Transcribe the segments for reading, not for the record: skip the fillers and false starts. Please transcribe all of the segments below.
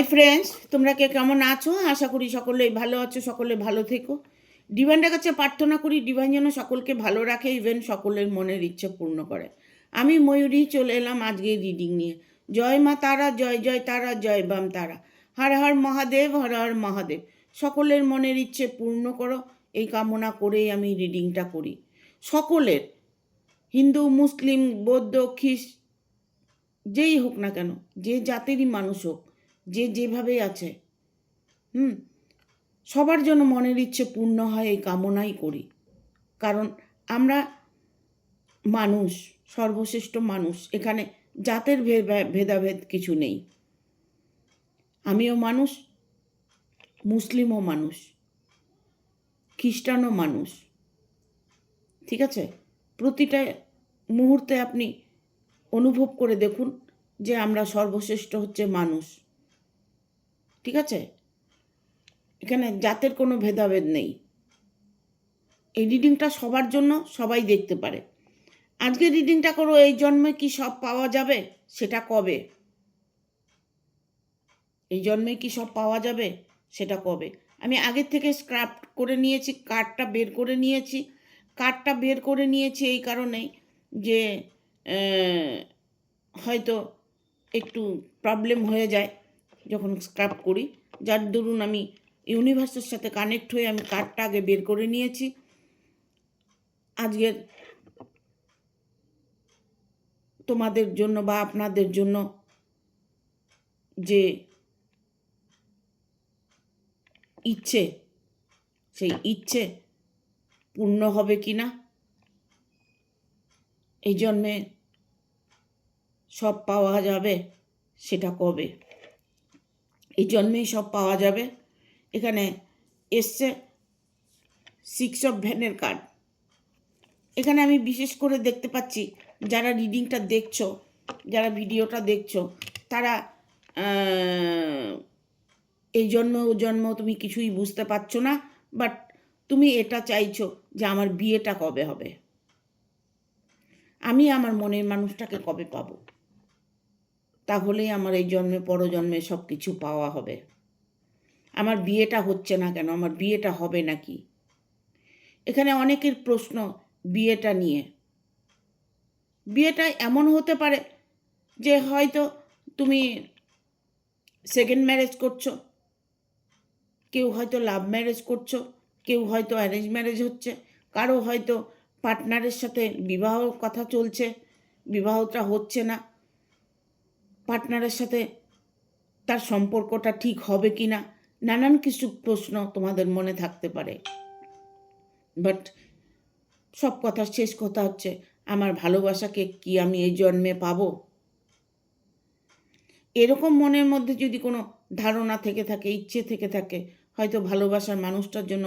Hi friends, তোমরা কে কেমন আছো? আশা করি সকলেই ভালো আছো, সকলে ভালো থেকো। ডিভাইনের কাছে প্রার্থনা করি ডিভাইন যেন সকলকে ভালো রাখে, ইভেন সকলের মনের ইচ্ছে পূর্ণ করে। আমি ময়ূরী চলে এলাম আজকে রিডিং নিয়ে। জয় মা তারা, জয় জয় তারা, জয় বাম তারা। হর হর মহাদেব, হর হর মহাদেব। সকলের মনের ইচ্ছে পূর্ণ করো, এই কামনা করেই আমি রিডিংটা করি। সকলের, হিন্দু, মুসলিম, বৌদ্ধ, খ্রিস্ট, যেই হোক না কেন, যে জাতিরই মানুষ হোক, যে যেভাবে আছে, সবার জন্য মনের ইচ্ছে পূর্ণ হয় এই কামনাই করি। কারণ আমরা মানুষ, সর্বশ্রেষ্ঠ মানুষ। এখানে জাতের ভেদাভেদ কিছু নেই। আমিও মানুষ, মুসলিমও মানুষ, খ্রিস্টানও মানুষ। ঠিক আছে? প্রতিটা মুহূর্তে আপনি অনুভব করে দেখুন যে আমরা সর্বশ্রেষ্ঠ হচ্ছে মানুষ। ঠিক আছে? এখানে জাতের কোনো ভেদাভেদ নেই। এই রিডিংটা সবার জন্য, সবাই দেখতে পারে। আজকে রিডিংটা করো, এই জন্মে কি সব পাওয়া যাবে? সেটা কবে? এই জন্মে কি সব পাওয়া যাবে? সেটা কবে? আমি আগের থেকে স্ক্রাফট করে নিয়েছি, কার্ডটা বের করে নিয়েছি। কার্ডটা বের করে নিয়েছি এই কারণেই যে হয়তো একটু প্রবলেম হয়ে যায় যখন স্ক্রাফট করি, যার দরুন আমি ইউনিভার্সের সাথে কানেক্ট হয়ে আমি কার্ডটা আগে বের করে নিয়েছি। আজকের তোমাদের জন্য বা আপনাদের জন্য যে ইচ্ছে, সেই ইচ্ছে পূর্ণ হবে কি না, এই জন্মে সব পাওয়া যাবে সেটা কবে? এই জন্মেই সব পাওয়া যাবে। এখানে এসছে 6 অফ ভ্যানের কার্ড। এখানে আমি বিশেষ করে দেখতে পাচ্ছি, যারা রিডিংটা দেখছো, যারা ভিডিওটা দেখছো, তারা এই জন্ম ও জন্ম তুমি কিছুই বুঝতে পারছো না, বাট তুমি এটা চাইছো যে আমার বিয়েটা কবে হবে, আমি আমার মনের মানুষটাকে কবে পাবো, তাহলেই আমার এই জন্মে পরজন্মে সব কিছু পাওয়া হবে। আমার বিয়েটা হচ্ছে না কেন, আমার বিয়েটা হবে নাকি? এখানে অনেকের প্রশ্ন বিয়েটা নিয়ে। বিয়েটা এমন হতে পারে যে হয়তো তুমি সেকেন্ড ম্যারেজ করছো, কেউ হয়তো লাভ ম্যারেজ করছো, কেউ হয়তো অ্যারেঞ্জ ম্যারেজ হচ্ছে, কারো হয়তো পার্টনারের সাথে বিবাহ কথা চলছে, বিবাহটা হচ্ছে না, পার্টনারের সাথে তার সম্পর্কটা ঠিক হবে কি না, নানান কিছু প্রশ্ন তোমাদের মনে থাকতে পারে। বাট সব কথার শেষ কথা হচ্ছে, আমার ভালোবাসাকে কি আমি এই জন্মে পাবো? এরকম মনের মধ্যে যদি কোনো ধারণা থেকে থাকে, ইচ্ছে থেকে থাকে, হয়তো ভালোবাসার মানুষটার জন্য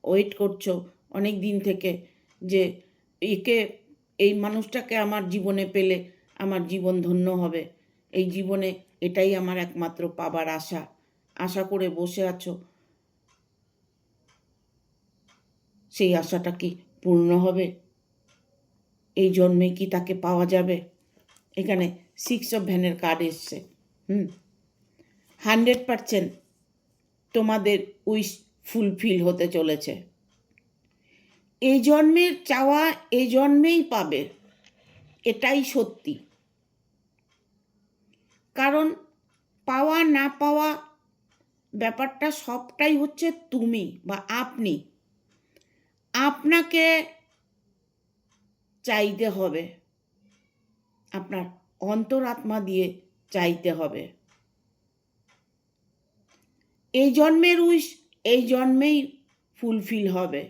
ওয়েট করছো অনেক দিন থেকে, যে একে, এই মানুষটাকে আমার জীবনে পেলে আমার জীবন ধন্য হবে, এই জীবনে এটাই আমার একমাত্র পাবার আশা, আশা করে বসে আছো। সেই আশাটা কি পূর্ণ হবে? এই জন্মে কি তাকে পাওয়া যাবে? এখানে 6 অফ ভ্যানের কার্ড এসছে। 100% তোমাদের উইশ ফুলফিল হতে চলেছে। এই জন্মের চাওয়া এই জন্মেই পাবে, এটাই সত্যি। কারণ পাওয়া না পাওয়া ব্যাপারটা সবটাই হচ্ছে তুমি বা আপনি। আপনাকে চাইতে হবে, আপনার অন্তরাত্মা দিয়ে চাইতে হবে। এই জন্মের উইশ এই জন্মেই ফুলফিল হবে।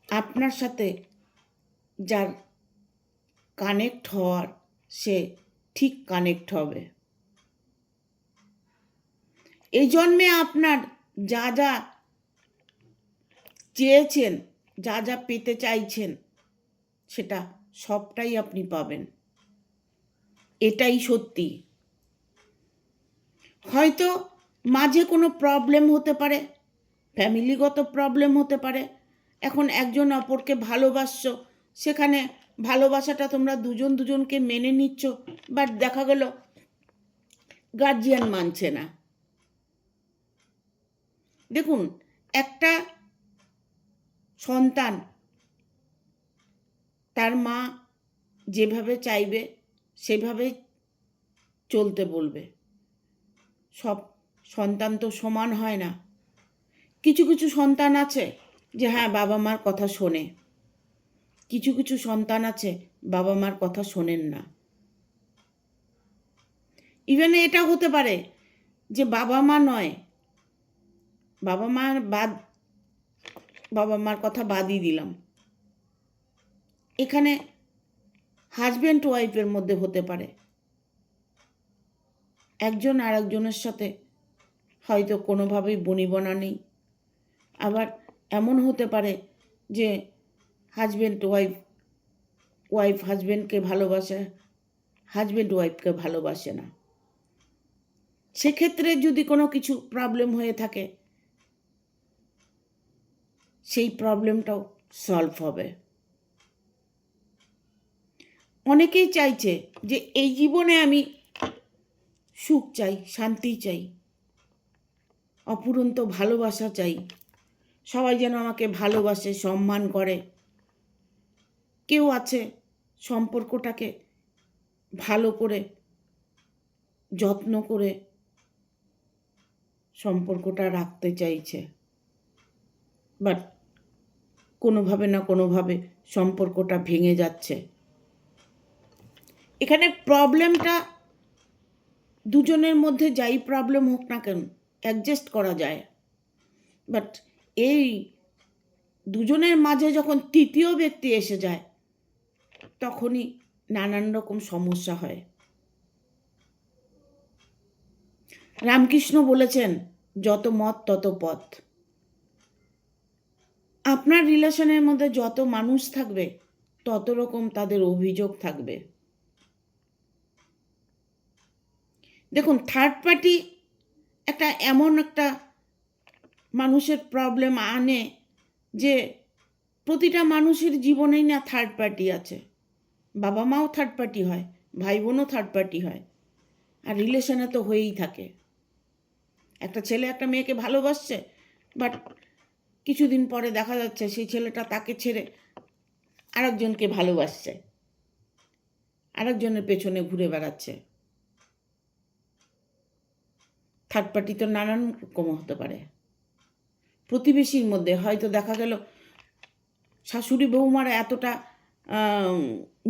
আপনার সাথে যার কানেক্ট হওয়ার, সে ঠিক কানেক্ট হবে। এই জন্মে আপনার যা যা চেয়েছেন, যা যা পেতে চাইছেন, সেটা সবটাই আপনি পাবেন, এটাই সত্যি। হয়তো মাঝে কোনো প্রবলেম হতে পারে, ফ্যামিলিগত প্রবলেম হতে পারে। এখন একজন অপরকে ভালোবাসছো, সেখানে ভালোবাসাটা তোমরা দুজন দুজনকে মেনে নিচ্ছ, বাট দেখা গেল গার্জিয়ান মানছে না। দেখুন, একটা সন্তান তার মা যেভাবে চাইবে সেভাবে চলতে বলবে। সব সন্তান তো সমান হয় না। কিছু কিছু সন্তান আছে যে হ্যাঁ বাবা মার কথা শোনে, কিছু কিছু সন্তান আছে বাবা মার কথা শোনেন না। ইভেন এটা হতে পারে যে বাবা মা নয়, বাবা মার কথা বাদই দিলাম, এখানে হাজব্যান্ড ওয়াইফের মধ্যে হতে পারে। একজন আর একজনের সাথে হয়তো কোনোভাবেই বনিবনা নেই। আবার এমন হতে পারে যে হাজব্যান্ড ওয়াইফ হাজব্যান্ডকে ভালোবাসে, হাজব্যান্ড ওয়াইফকে ভালোবাসে না। সেক্ষেত্রে যদি কোনো কিছু প্রবলেম হয়ে থাকে সেই প্রবলেমটাও সলভ হবে। অনেকেই চাইছে যে এই জীবনে আমি সুখ চাই, শান্তি চাই, অফুরন্ত ভালোবাসা চাই, সবাই যেন আমাকে ভালোবাসে, সম্মান করে। কেউ আছে সম্পর্কটাকে ভালো করে যত্ন করে সম্পর্কটা রাখতে চাইছে, বাট কোনোভাবে না কোনোভাবে সম্পর্কটা ভেঙে যাচ্ছে। এখানে প্রবলেমটা দুজনের মধ্যে যাই প্রবলেম হোক না কেন অ্যাডজাস্ট করা যায়, বাট এই দুজনের মাঝে যখন তৃতীয় ব্যক্তি এসে যায় তখনই নানান রকম সমস্যা হয়। রামকৃষ্ণ বলেছেন, যত মত তত পথ। আপনার রিলেশনের মধ্যে যত মানুষ থাকবে তত রকম তাদের অভিযোগ থাকবে। দেখুন, থার্ড পার্টি এমন একটা মানুষের প্রবলেম আনে যে প্রতিটা মানুষের জীবনেই না থার্ড পার্টি আছে। বাবা মাও থার্ড পার্টি হয়, ভাই বোনও থার্ড পার্টি হয়, আর রিলেশনে তো হয়েই থাকে। একটা ছেলে একটা মেয়েকে ভালোবাসছে, বাট কিছুদিন পরে দেখা যাচ্ছে সেই ছেলেটা তাকে ছেড়ে আরেকজনকে ভালোবাসছে, আরেকজনের পেছনে ঘুরে বেড়াচ্ছে। থার্ড পার্টি তো নানান রকম হতে পারে। প্রতিবেশীর মধ্যে হয়তো দেখা গেল শাশুড়ি বৌমার এতটা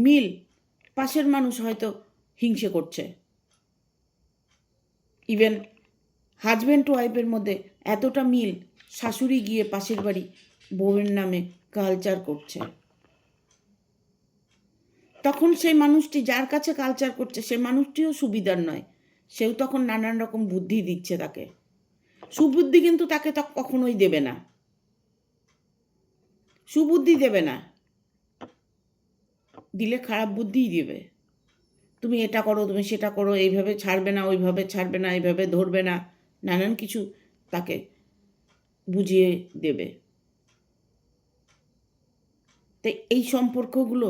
মিল, পাশের মানুষ হয়তো হিংসে করছে। ইভেন হাজব্যান্ড ওয়াইফের মধ্যে এতটা মিল, শাশুড়ি গিয়ে পাশের বাড়ি বউয়ের নামে কালচার করছে। তখন সেই মানুষটি যার কাছে কালচার করছে সে মানুষটিও সুবিধার নয়, সেও তখন নানান রকম বুদ্ধি দিচ্ছে তাকে। সুবুদ্ধি কিন্তু তাকে তো কখনোই দেবে না, সুবুদ্ধি দেবে না, দিলে খারাপ বুদ্ধিই দেবে। তুমি এটা করো, তুমি সেটা করো, এইভাবে ছাড়বে না, ওইভাবে ছাড়বে না, এইভাবে ধরবে না, নানান কিছু তাকে বুঝিয়ে দেবে। তাই এই সম্পর্কগুলো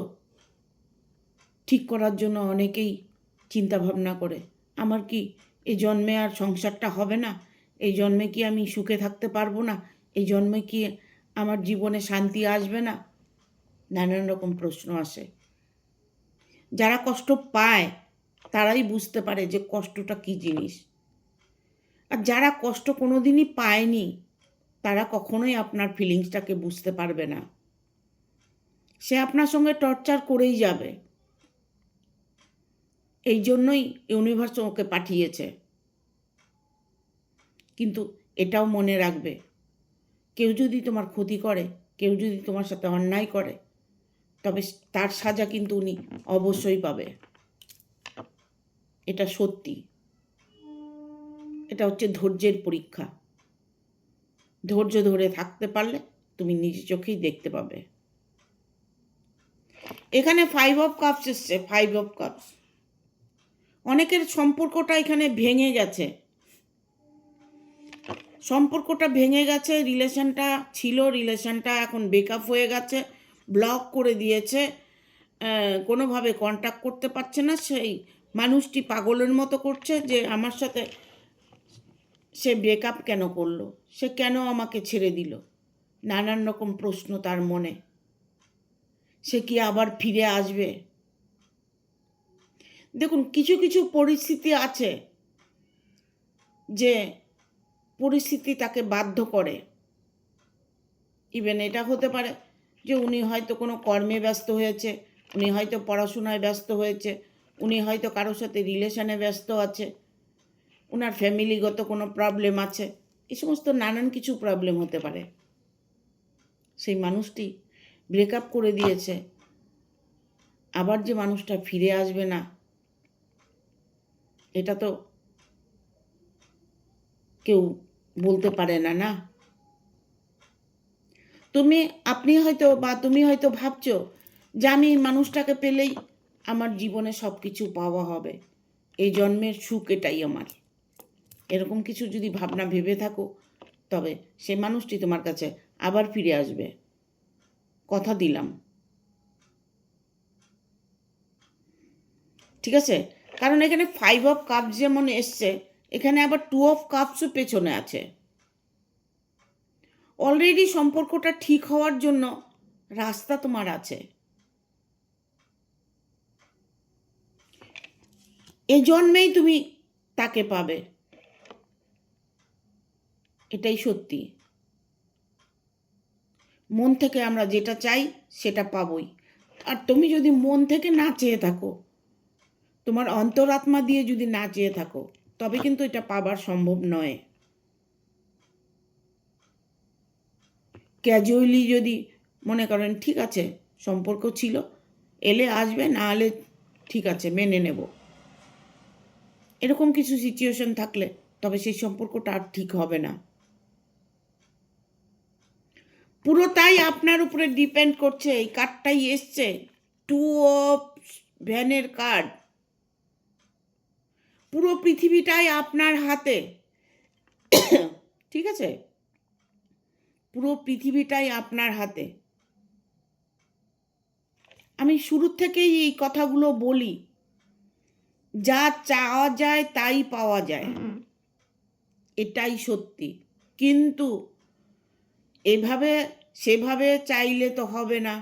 ঠিক করার জন্য অনেকেই চিন্তা ভাবনা করে, আমার কি এই জন্মে আর সংসারটা হবে না, এই জন্মে কি আমি সুখে থাকতে পারবো না, এই জন্মে কি আমার জীবনে শান্তি আসবে না, নানান রকম প্রশ্ন আসে। যারা কষ্ট পায় তারাই বুঝতে পারে যে কষ্টটা কী জিনিস, আর যারা কষ্ট কোনোদিনই পায়নি তারা কখনোই আপনার ফিলিংসটাকে বুঝতে পারবে না। সে আপনার সঙ্গে টর্চার করেই যাবে। এই জন্যই ইউনিভার্স ওকে পাঠিয়েছে। কিন্তু এটাও মনে রাখবে, কেউ যদি তোমার ক্ষতি করে, কেউ যদি তোমার সাথে অন্যায় করে, তবে তার সাজা কিন্তু উনি অবশ্যই পাবে। এটা সত্যি। এটা হচ্ছে ধৈর্যের পরীক্ষা। ধৈর্য ধরে থাকতে পারলে তুমি নিজের চোখেই দেখতে পাবে। এখানে 5 অফ কাপস এসছে, 5 অফ কাপস। অনেকের সম্পর্কটা এখানে ভেঙে গেছে, সম্পর্কটা ভেঙে গেছে, রিলেশনটা ছিল, রিলেশনটা এখন ব্রেকআপ হয়ে গেছে, ব্লক করে দিয়েছে, কোনোভাবে কন্ট্যাক্ট করতে পারছে না সেই মানুষটি পাগলের মতো করছে যে আমার সাথে সে ব্রেকআপ কেন করলো, সে কেন আমাকে ছেড়ে দিল, নানান রকম প্রশ্ন তার মনে। সে কি আবার ফিরে আসবে? দেখুন, কিছু কিছু পরিস্থিতি আছে যে পরিস্থিতি তাকে বাধ্য করে। ইভেন এটা হতে পারে যে উনি হয়তো কোনো কর্মে ব্যস্ত হয়েছে, উনি হয়তো পড়াশোনায় ব্যস্ত হয়েছে, উনি হয়তো কারোর সাথে রিলেশনে ব্যস্ত আছে, ওনার ফ্যামিলিগত কোনো প্রবলেম আছে, এই সমস্ত নানান কিছু প্রবলেম হতে পারে। সেই মানুষটি ব্রেকআপ করে দিয়েছে, আবার যে মানুষটা ফিরে আসবে না এটা তো কেউ বলতে পারে না, না? আপনি হয়তো বা তুমি হয়তো ভাবছো যে আমি মানুষটাকে পেলেই আমার জীবনে সব কিছু পাওয়া হবে, এই জন্মের সুখ এটাই আমার। এরকম কিছু যদি ভাবনা ভেবে থাকো, তবে সে মানুষটি তোমার কাছে আবার ফিরে আসবে, কথা দিলাম। ঠিক আছে? কারণ এখানে 5 অফ কাপস যেমন এসছে, এখানে আবার 2 অফ কাপসও পেছনে আছে। অলরেডি সম্পর্কটা ঠিক হওয়ার জন্য রাস্তা তোমার আছে। এ জন্মেই তুমি তাকে পাবে, এটাই সত্যি। মন থেকে আমরা যেটা চাই সেটা পাবই। আর তুমি যদি মন থেকে না চেয়ে থাকো, তোমার অন্তরাত্মা দিয়ে যদি না চেয়ে থাকো, তবে কিন্তু এটা পাবার সম্ভব নয়। ক্যাজুয়ালি যদি মনে করেন ঠিক আছে সম্পর্ক ছিল, এলে আসবে, না এলে ঠিক আছে মেনে নেব, এরকম কিছু সিচুয়েশন থাকলে তবে সেই সম্পর্কটা আর ঠিক হবে না। পুরোটাই আপনার উপরে ডিপেন্ড করছে। এই কার্ডটাই এসছে, 2 অফ ভ্যানের কার্ড। পুরো পৃথিবীটাই আপনার হাতে। ঠিক আছে? পুরো পৃথিবীটাই আপনার হাতে। আমি শুরু থেকেই এই কথাগুলো বলি, যা চাওয়া যায় তাই পাওয়া যায়, এটাই সত্যি। কিন্তু এভাবে সেভাবে চাইলে তো হবে না।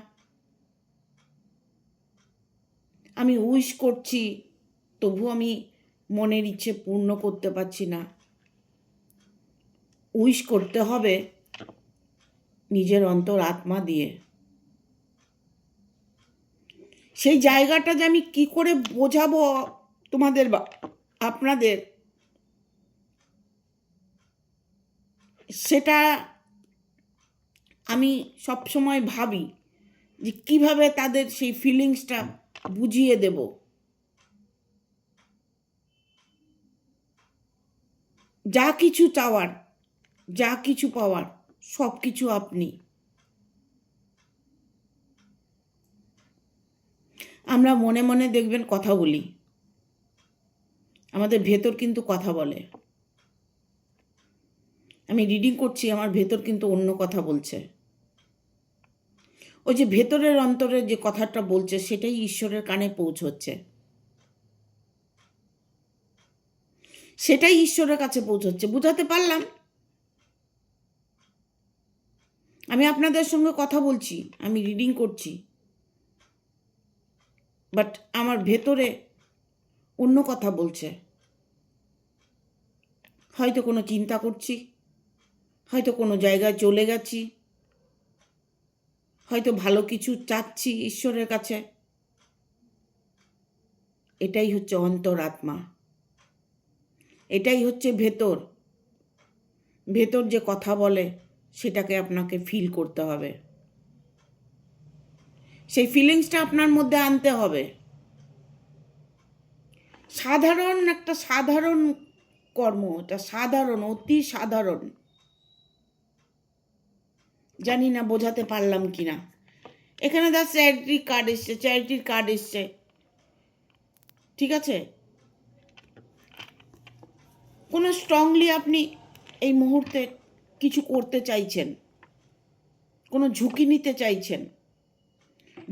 আমি উইশ করছি, তবু আমি মনের ইচ্ছে পূর্ণ করতে পারছি না। উইশ করতে হবে নিজের অন্তর আত্মা দিয়ে। সেই জায়গাটা যে আমি কি করে বোঝাবো তোমাদের বা আপনাদের, সেটা আমি সব সময় ভাবি যে কিভাবে তাদের সেই ফিলিংসটা বুঝিয়ে দেব। যা কিছু চাওয়ার, যা কিছু পাওয়ার, সব কিছু আপনি। আমরা মনে মনে দেখবেন কথা বলি, আমাদের ভেতর কিন্তু কথা বলে। আমি রিডিং করছি, আমার ভেতর কিন্তু অন্য কথা বলছে। ওই যে ভেতরের অন্তরের যে কথাটা বলছে সেটাই ঈশ্বরের কানে পৌঁছচ্ছে, সেটাই ঈশ্বরের কাছে পৌঁছচ্ছে। বুঝাতে পারলাম? আমি আপনাদের সঙ্গে কথা বলছি, আমি রিডিং করছি, বাট আমার ভেতরে অন্য কথা বলছে। হয়তো কোনো চিন্তা করছি, হয়তো কোনো জায়গায় চলে গেছি, হয়তো ভালো কিছু চাচ্ছি ঈশ্বরের কাছে। এটাই হচ্ছে অন্তরাত্মা, এটাই হচ্ছে ভেতর। ভেতর যে কথা বলে সেটাকে আপনাকে ফিল করতে হবে, সেই ফিলিংসটা আপনার মধ্যে আনতে হবে। সাধারণ একটা সাধারণ কর্ম, এটা সাধারণ, অতি সাধারণ। জানি না বোঝাতে পারলাম কি না। এখানে চ্যারিটি কার্ড এসছে, চ্যারিটির কার্ড এসছে। ঠিক আছে? কোনো স্ট্রংলি আপনি এই মুহূর্তে কিছু করতে চাইছেন, কোনো ঝুঁকি নিতে চাইছেন,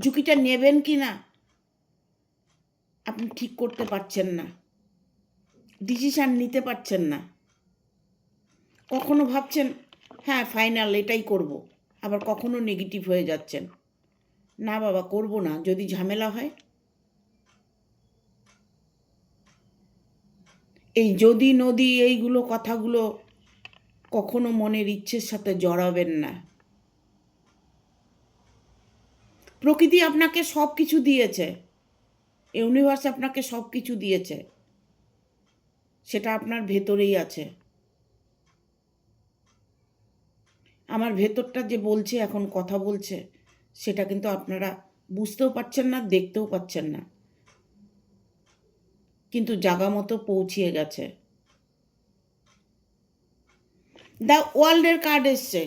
ঝুঁকিটা নেবেন কি না আপনি ঠিক করতে পারছেন না, ডিসিশান নিতে পারছেন না। কখনো ভাবছেন হ্যাঁ ফাইনাল এটাই করব, আবার কখনো নেগেটিভ হয়ে যাচ্ছেন, না বাবা করব না, যদি ঝামেলা হয়। এই যদি নদী এইগুলো কথাগুলো কখনো মনের ইচ্ছের সাথে জড়াবেন না। প্রকৃতি আপনাকে সব কিছু দিয়েছে, ইউনিভার্স আপনাকে সব কিছু দিয়েছে, সেটা আপনার ভেতরেই আছে। আমার ভেতরটা যে বলছে এখন কথা বলছে, সেটা কিন্তু আপনারা বুঝতেও পারছেন না, দেখতেও পাচ্ছেন না, কিন্তু জাগা মতো পৌঁছিয়ে গেছে। দ্য ওয়ার্ল্ডের কার্ড এসছে।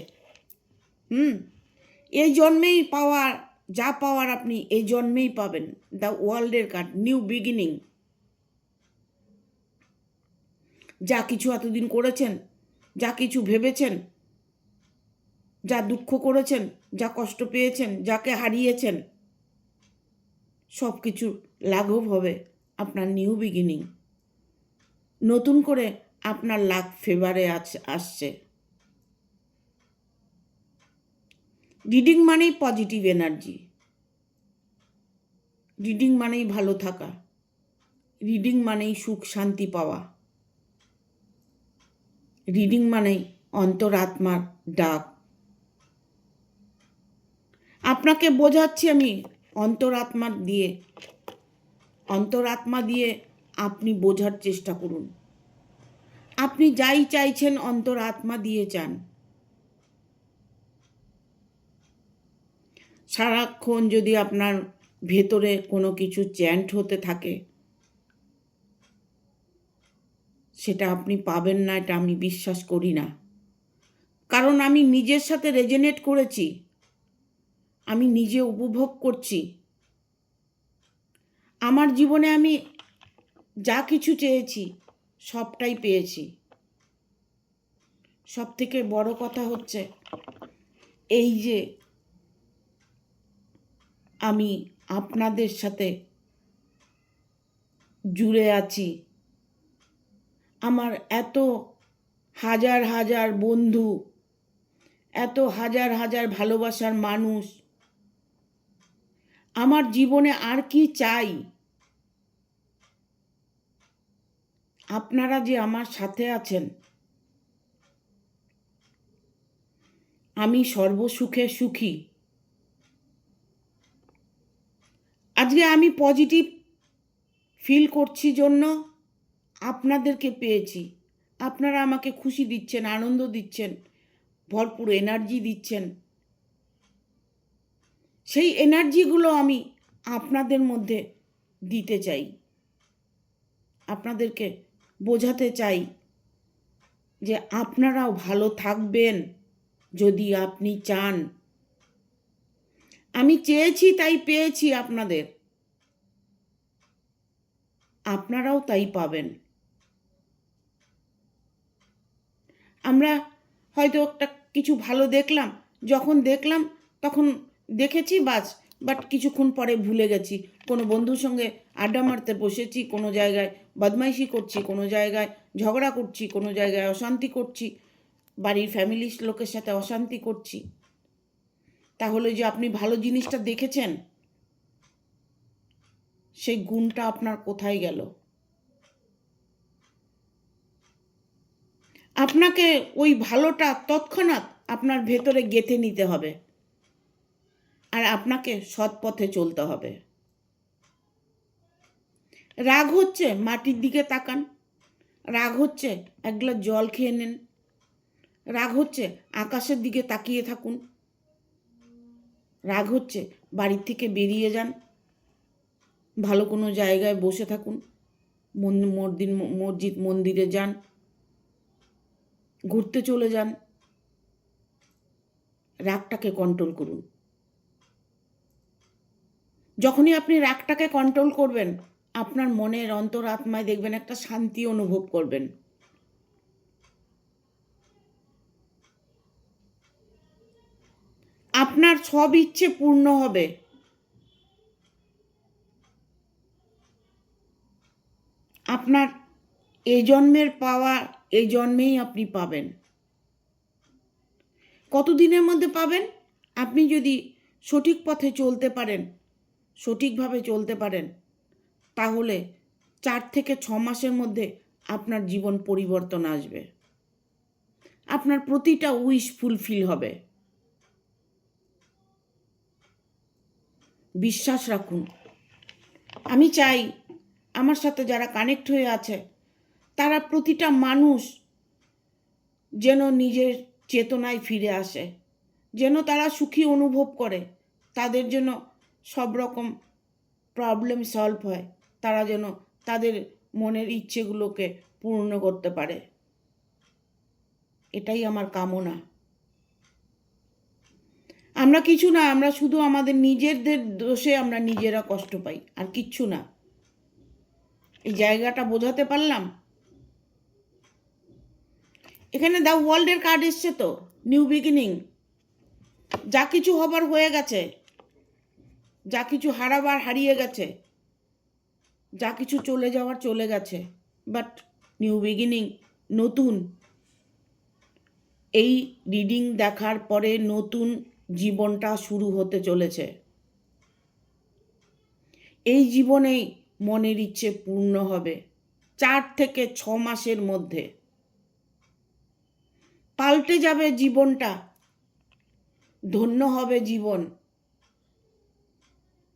এই জন্মেই পাওয়ার, যা পাওয়ার আপনি এই জন্মেই পাবেন। দ্য ওয়ার্ল্ডের কার্ড, নিউ বিগিনিং। যা কিছু এতদিন করেছেন, যা কিছু ভেবেছেন, যা দুঃখ করেছেন, যা কষ্ট পেয়েছেন, যাকে হারিয়েছেন, সব কিছু লাঘব হবে আপনার নিউ বিগিনিং। নতুন করে আপনার লাক ফেভারে আসছে। রিডিং মানেই পজিটিভ এনার্জি, রিডিং মানেই ভালো থাকা, রিডিং মানেই সুখ শান্তি পাওয়া, রিডিং মানেই অন্তরাত্মার ডাক। আপনাকে বোঝাচ্ছি আমি অন্তরাত্মা দিয়ে আপনি বোঝার চেষ্টা করুন। আপনি যাই চাইছেন অন্তরাত্মা দিয়ে চান। সারাক্ষণ যদি আপনার ভেতরে কোনো কিছু চ্যান্ট হতে থাকে, সেটা আপনি পাবেন না, এটা আমি বিশ্বাস করি না। কারণ আমি নিজের সাথে রেজনেট করেছি, আমি নিজে উপভোগ করছি। আমার জীবনে আমি যা কিছু চেয়েছি সবটাই পেয়েছি। সব থেকে বড় কথা হচ্ছে এই যে আমি আপনাদের সাথে জুড়ে আছি। আমার এত হাজার হাজার বন্ধু, এত হাজার হাজার ভালোবাসার মানুষ, আমার জীবনে আর কি চাই? আপনারা যে আমার সাথে আছেন, আমি সর্বসুখে সুখী। আজকে আমি পজিটিভ ফিল করছি জন্য আপনাদেরকে পেয়েছি। আপনারা আমাকে খুশি দিচ্ছেন, আনন্দ দিচ্ছেন, ভরপুর এনার্জি দিচ্ছেন। সেই এনার্জিগুলো আমি আপনাদের মধ্যে দিতে চাই, আপনাদেরকে বোঝাতে চাই যে আপনারাও ভালো থাকবেন যদি আপনি চান। আমি চেয়েছি তাই পেয়েছি আপনাদের, আপনারাও তাই পাবেন। আমরা হয়তো একটা কিছু ভালো দেখলাম, যখন দেখলাম তখন দেখেছি বাট কিছুক্ষণ পরে ভুলে গেছি। কোনো বন্ধুর সঙ্গে আড্ডা মারতে বসেছি, কোনো জায়গায় বদমাইশি করছি, কোনো জায়গায় ঝগড়া করছি, কোনো জায়গায় অশান্তি করছি, বাড়ির ফ্যামিলির লোকের সাথে অশান্তি করছি। তাহলে যে আপনি ভালো জিনিসটা দেখেছেন, সেই গুণটা আপনার কোথায় গেল? আপনাকে ওই ভালোটা তৎক্ষণাৎ আপনার ভেতরে গেঁথে নিতে হবে, আর আপনাকে সৎ পথে চলতে হবে। রাগ হচ্ছে, মাটির দিকে তাকান। রাগ হচ্ছে, এক গ্লাস জল খেয়ে নেন। রাগ হচ্ছে, আকাশের দিকে তাকিয়ে থাকুন। রাগ হচ্ছে, বাড়ির থেকে বেরিয়ে যান, ভালো কোনো জায়গায় বসে থাকুন, মসজিদ মন্দিরে যান, ঘুরতে চলে যান। রাগটাকে কন্ট্রোল করুন। যখনই আপনি রাগটাকে কন্ট্রোল করবেন, আপনার মনের অন্তরাত্মায় দেখবেন একটা শান্তি অনুভব করবেন। আপনার সব ইচ্ছে পূর্ণ হবে। আপনার এই জন্মের পাওয়া এই জন্মেই আপনি পাবেন। কতদিনের মধ্যে পাবেন? আপনি যদি সঠিক পথে চলতে পারেন, সঠিকভাবে চলতে পারেন, তাহলে 4 থেকে 6 মাসের মধ্যে আপনার জীবন পরিবর্তন আসবে। আপনার প্রতিটা উইশ ফুলফিল হবে। বিশ্বাস রাখুন। আমি চাই আমার সাথে যারা কানেক্ট হয়ে আছে তারা প্রতিটা মানুষ যেন নিজের চেতনায় ফিরে আসে, যেন তারা সুখী অনুভব করে, তাদের জন্য সব রকম প্রবলেম সলভ হয়, তারা যেন তাদের মনের ইচ্ছেগুলোকে পূর্ণ করতে পারে। এটাই আমার কামনা। আমরা কিছু না, আমরা শুধু আমাদের নিজেদের দোষে আমরা নিজেরা কষ্ট পাই, আর কিচ্ছু না। এই জায়গাটা বোঝাতে পারলাম? এখানে দ্য ওয়ার্ল্ডের কার্ড এসছে তো, নিউ বিগিনিং। যা কিছু হবার হয়ে গেছে, যা কিছু হারাবার হারিয়ে গেছে, যা কিছু চলে যাওয়ার চলে গেছে, বাট নিউ বিগিনিং, নতুন। এই রিডিং দেখার পরে নতুন জীবনটা শুরু হতে চলেছে। এই জীবনেই মনের ইচ্ছে পূর্ণ হবে 4 থেকে 6 মাসের মধ্যে। পাল্টে যাবে জীবনটা, ধন্য হবে জীবন,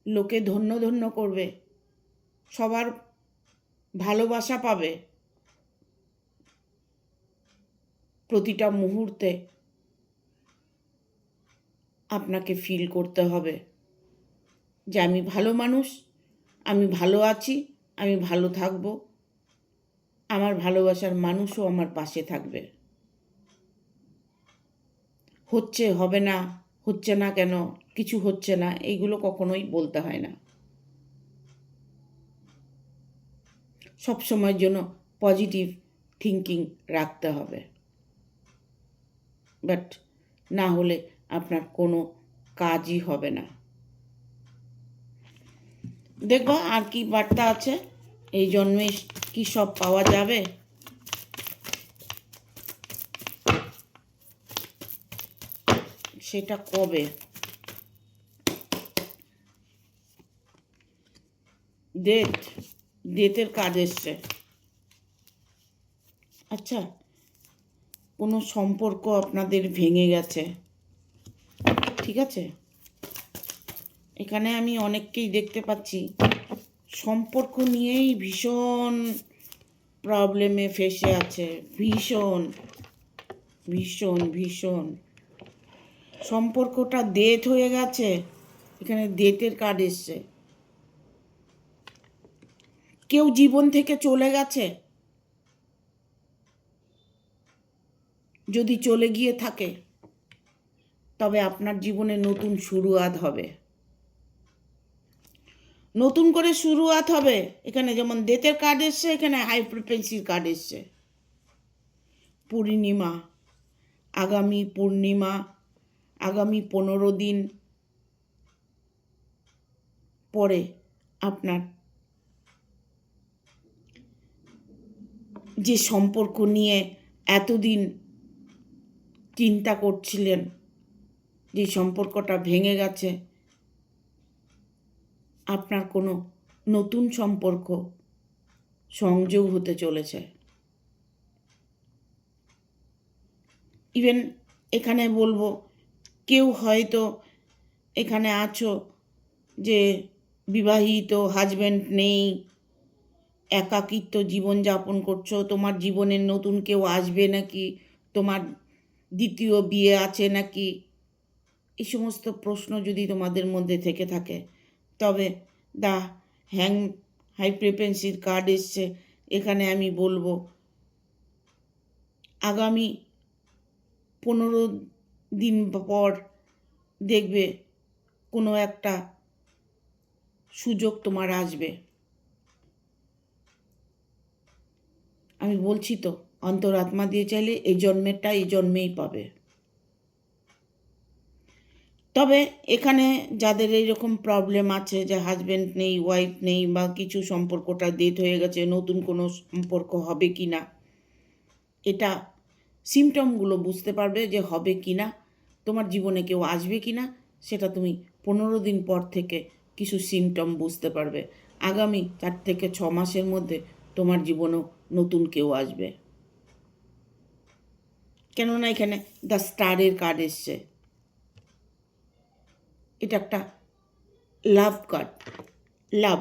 লোকে ধন্য ধন্য করবে, সবার ভালোবাসা পাবে। প্রতিটা মুহূর্তে আপনাকে ফিল করতে হবে যে আমি ভালো মানুষ, আমি ভালো আছি, আমি ভালো থাকব, আমার ভালোবাসার মানুষও আমার পাশে থাকবে। হচ্ছে, হবে না, হচ্ছে না কেন, কিছু হচ্ছে না, এইগুলো কখনোই বলতে হয় না। সব সময়ের জন্য পজিটিভ থিঙ্কিং রাখতে হবে, বাট না হলে আপনার কোনো কাজই হবে না। দেখো আর কি বার্তা আছে, এই জন্মে কি সব পাওয়া যাবে। সেটা কবে? ডেথের কাজ এসছে। আচ্ছা, কোনো সম্পর্ক আপনাদের ভেঙে গেছে, ঠিক আছে? এখানে আমি অনেককেই দেখতে পাচ্ছি সম্পর্ক নিয়েই ভীষণ প্রবলেমে ফেসে আছে, ভীষণ ভীষণ ভীষণ। সম্পর্কটা ডেথ হয়ে গেছে, এখানে ডেথের কার্ড এসছে। কেউ জীবন থেকে চলে গেছে, যদি চলে গিয়ে থাকে তবে আপনার জীবনে নতুন শুরুয়াত হবে, নতুন করে শুরুয়াত হবে। এখানে যেমন ডেথের কার্ড এসছে, এখানে হাই ফ্রিকোয়েন্সির কার্ড এসছে। পূর্ণিমা, আগামী পূর্ণিমা, আগামী 15 দিন পরে আপনার যে সম্পর্ক নিয়ে এতদিন চিন্তা করছিলেন, যে সম্পর্কটা ভেঙে গেছে, আপনার কোনো নতুন সম্পর্ক সংযোগ হতে চলেছে। ইভেন এখানে বলবো, কেউ হয়তো এখানে আছো যে বিবাহিত, হাজব্যান্ড নেই, একাকিত্ব জীবনযাপন করছো, তোমার জীবনে নতুন কেউ আসবে নাকি, তোমার দ্বিতীয় বিয়ে আছে নাকি, এই সমস্ত প্রশ্ন যদি তোমাদের মধ্যে থেকে থাকে, তবে দ্য হ্যাং হাই ফ্রিকোয়েন্সির কার্ড এসছে। এখানে আমি বলবো আগামী 15 দিন পর দেখবে কোনো একটা সুযোগ তোমার আসবে। আমি বলছি তো, অন্তরাত্মা দিয়ে চাইলে এই জন্মেরটা এই জন্মেই পাবে। তবে এখানে যাদের এইরকম প্রবলেম আছে যে হাজব্যান্ড নেই, ওয়াইফ নেই, বা কিছু সম্পর্কটা ডেট হয়ে গেছে, নতুন কোনো সম্পর্ক হবে কি না, এটা সিমটমগুলো বুঝতে পারবে যে হবে কি না, তোমার জীবনে কেউ আসবে কি না, সেটা তুমি 15 দিন পর থেকে কিছু সিমটম বুঝতে পারবে। আগামী 4 থেকে 6 মাসের মধ্যে তোমার জীবনেও নতুন কেউ আসবে। কেননা এখানে দ্য স্টারের কার্ড এসছে। এটা একটা লাভ কার্ড, লাভ,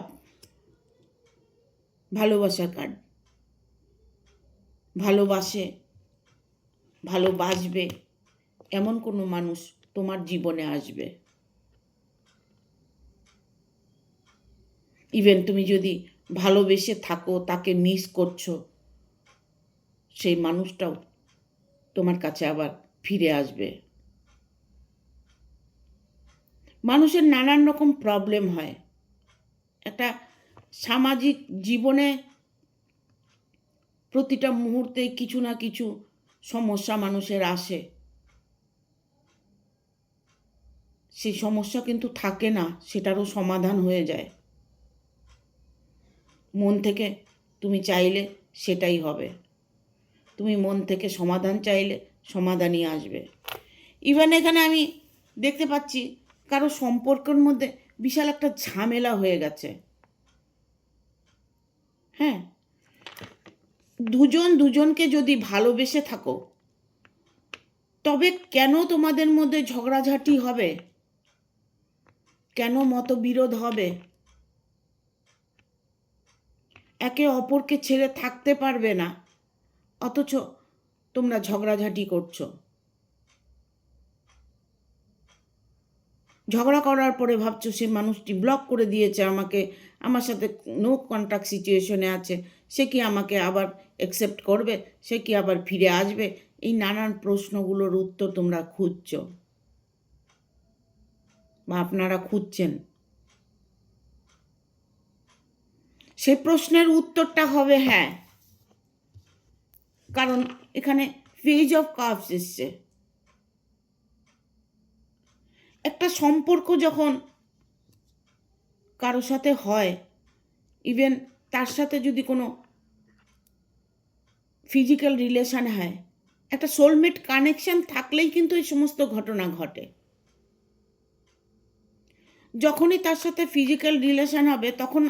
ভালোবাসার কার্ড। ভালোবাসে, ভালোবাসবে এমন কোনো মানুষ তোমার জীবনে আসবে। ইভেন তুমি যদি ভালোবেসে থাকো, তাকে মিস করছো, সেই মানুষটাও তোমার কাছে আবার ফিরে আসবে। মানুষের নানান রকম প্রবলেম হয়। একটা সামাজিক জীবনে প্রতিটা মুহূর্তে কিছু না কিছু সমস্যা মানুষের আসে। সেই সমস্যা কিন্তু থাকে না, সেটারও সমাধান হয়ে যায়। মন থেকে তুমি চাইলে সেটাই হবে। তুমি মন থেকে সমাধান চাইলে সমাধানই আসবে। ইভেন এখানে আমি দেখতে পাচ্ছি কারো সম্পর্কের মধ্যে বিশাল একটা ঝামেলা হয়ে গেছে। হ্যাঁ, দুজন দুজনকে যদি ভালোবেসে থাকো, তবে কেন তোমাদের মধ্যে ঝগড়াঝাটি হবে, কেন মতবিরোধ হবে, একে অপরকে ছেড়ে থাকতে পারবে না, অথচ তোমরা ঝগড়াঝাটি করছো। ঝগড়া করার পরে ভাবছো সে মানুষটি ব্লক করে দিয়েছে আমাকে, আমার সাথে নো কন্ট্যাক্ট সিচুয়েশনে আছে, সে কি আমাকে আবার অ্যাকসেপ্ট করবে, সে কি আবার ফিরে আসবে? এই নানান প্রশ্নগুলোর উত্তর তোমরা খুঁজছো বা আপনারা খুঁজছেন। সে প্রশ্নের উত্তরটা হবে হ্যাঁ, কারণ এখানে পেজ অফ কাপস এসছে। একটা সম্পর্ক যখন কারোর সাথে হয়, ইভেন তার সাথে যদি কোনো ফিজিক্যাল রিলেশন হয়, একটা সোলমেট কানেকশন থাকলেই কিন্তু এই সমস্ত ঘটনা ঘটে। যখনই তার সাথে ফিজিক্যাল রিলেশন হবে, তখন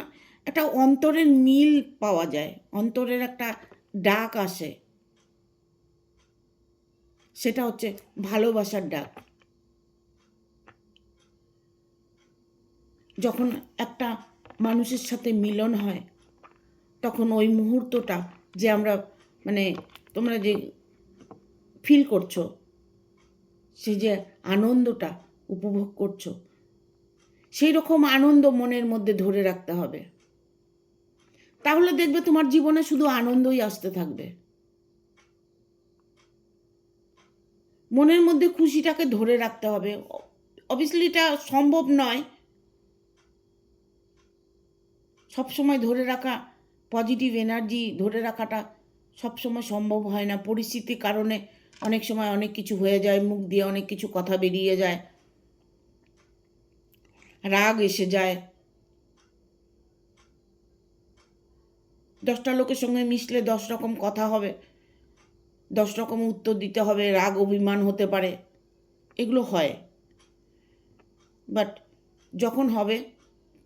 একটা অন্তরের মিল পাওয়া যায়, অন্তরের একটা ডাক আসে, সেটা হচ্ছে ভালোবাসার ডাক। যখন একটা মানুষের সাথে মিলন হয়, তখন ওই মুহূর্তটা যে আমরা মানে তোমরা যে ফিল করছো, সেই যে আনন্দটা উপভোগ করছো, সেই রকম আনন্দ মনের মধ্যে ধরে রাখতে হবে। তাহলে দেখবে তোমার জীবনে শুধু আনন্দই আসতে থাকবে। মনের মধ্যে খুশিটাকে ধরে রাখতে হবে। অবভিয়াসলি এটা সম্ভব নয় সবসময় ধরে রাখা, পজিটিভ এনার্জি ধরে রাখাটা সবসময় সম্ভব হয় না। পরিস্থিতির কারণে অনেক সময় অনেক কিছু হয়ে যায়, মুখ দিয়ে অনেক কিছু কথা বেরিয়ে যায়, রাগ এসে যায়। 10টা লোকের সঙ্গে মিশলে 10 রকম কথা হবে, 10 রকম উত্তর দিতে হবে, রাগ অভিমান হতে পারে, এগুলো হয়। বাট যখন হবে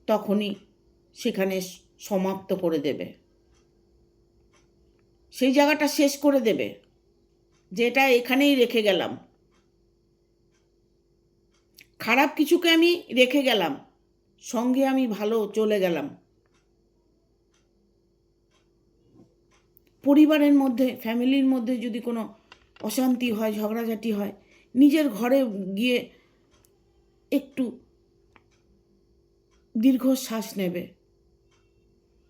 তখনই সেখানে সমাপ্ত করে দেবে, সেই জায়গাটা শেষ করে দেবে, যেটা এখানেই রেখে গেলাম, খারাপ কিছুকে আমি রেখে গেলাম, সঙ্গে আমি ভালো চলে গেলাম। পরিবারের মধ্যে, ফ্যামিলির মধ্যে যদি কোনো অশান্তি হয়, ঝগড়াঝাটি হয়, নিজের ঘরে গিয়ে একটু দীর্ঘশ্বাস নেবে,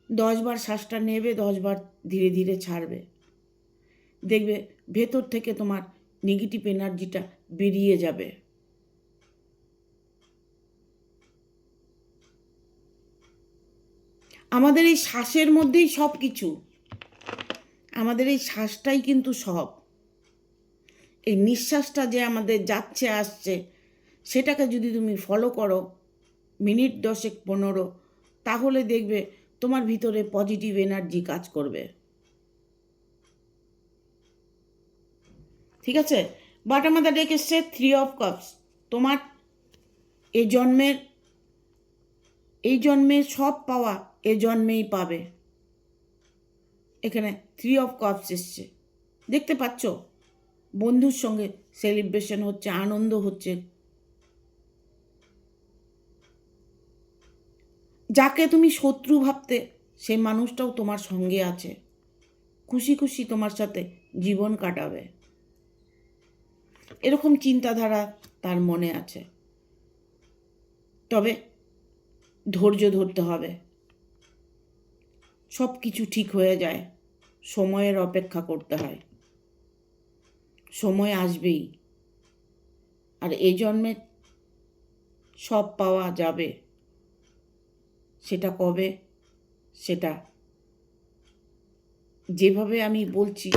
10 বার শ্বাসটা নেবে, 10 বার ধীরে ধীরে ছাড়বে, দেখবে ভেতর থেকে তোমার নেগেটিভ এনার্জিটা বেরিয়ে যাবে। আমাদের এই শ্বাসের মধ্যেই সব কিছু, আমাদের এই শ্বাসটাই কিন্তু সব। এই নিঃশ্বাসটা যে আমাদের যাচ্ছে আসছে, সেটাকে যদি তুমি ফলো করো মিনিট 10-15, তাহলে দেখবে তোমার ভিতরে পজিটিভ এনার্জি কাজ করবে। ঠিক আছে? বটম অফ দ্য ডেক এসছে 3 অফ কাপস। তোমার এই জন্মে সব পাওয়া এ জন্মেই পাবে। এখানে 3 অফ কাপস এসছে, দেখতে পাচ্ছ? বন্ধুর সঙ্গে সেলিব্রেশন হচ্ছে, আনন্দ হচ্ছে। যাকে তুমি শত্রু ভাবতে সেই মানুষটাও তোমার সঙ্গে আছে, খুশি খুশি তোমার সাথে জীবন কাটাবে, এরকম চিন্তাধারা তার মনে আছে। তবে ধৈর্য ধরতে হবে, সব কিছু ঠিক হয়ে যায়, সময়ের অপেক্ষা করতে হয়, সময় আসবেই। আর এই জন্মে সব পাওয়া যাবে, সেটা কবে, সেটা যেভাবে আমি বলছি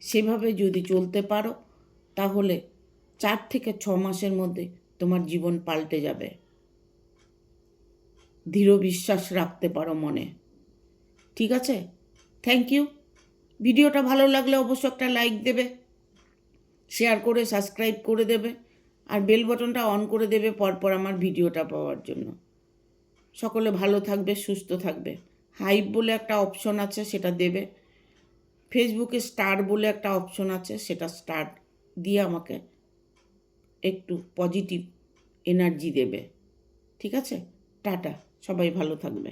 সেভাবে যদি চলতে পারো, তাহলে 4 থেকে 6 মাসের মধ্যে তোমার জীবন পাল্টে যাবে। দৃঢ় বিশ্বাস রাখতে পারো মনে। ঠিক আছে? Thank you. ভিডিওটা ভালো লাগলে অবশ্যই একটা লাইক দেবে, শেয়ার করে সাবস্ক্রাইব করে দেবে, আর বেল বাটনটা অন করে দেবে পরপর আমার ভিডিওটা পাওয়ার জন্য। সকলে ভালো থাকবে, সুস্থ থাকবে। হাইপ বলে একটা অপশন আছে, সেটা দেবে। ফেসবুকে স্টার বলে একটা অপশন আছে, সেটা স্টার দিয়ে আমাকে একটু পজিটিভ এনার্জি দেবে। ঠিক আছে? টাটা, সবাই ভালো থাকবে।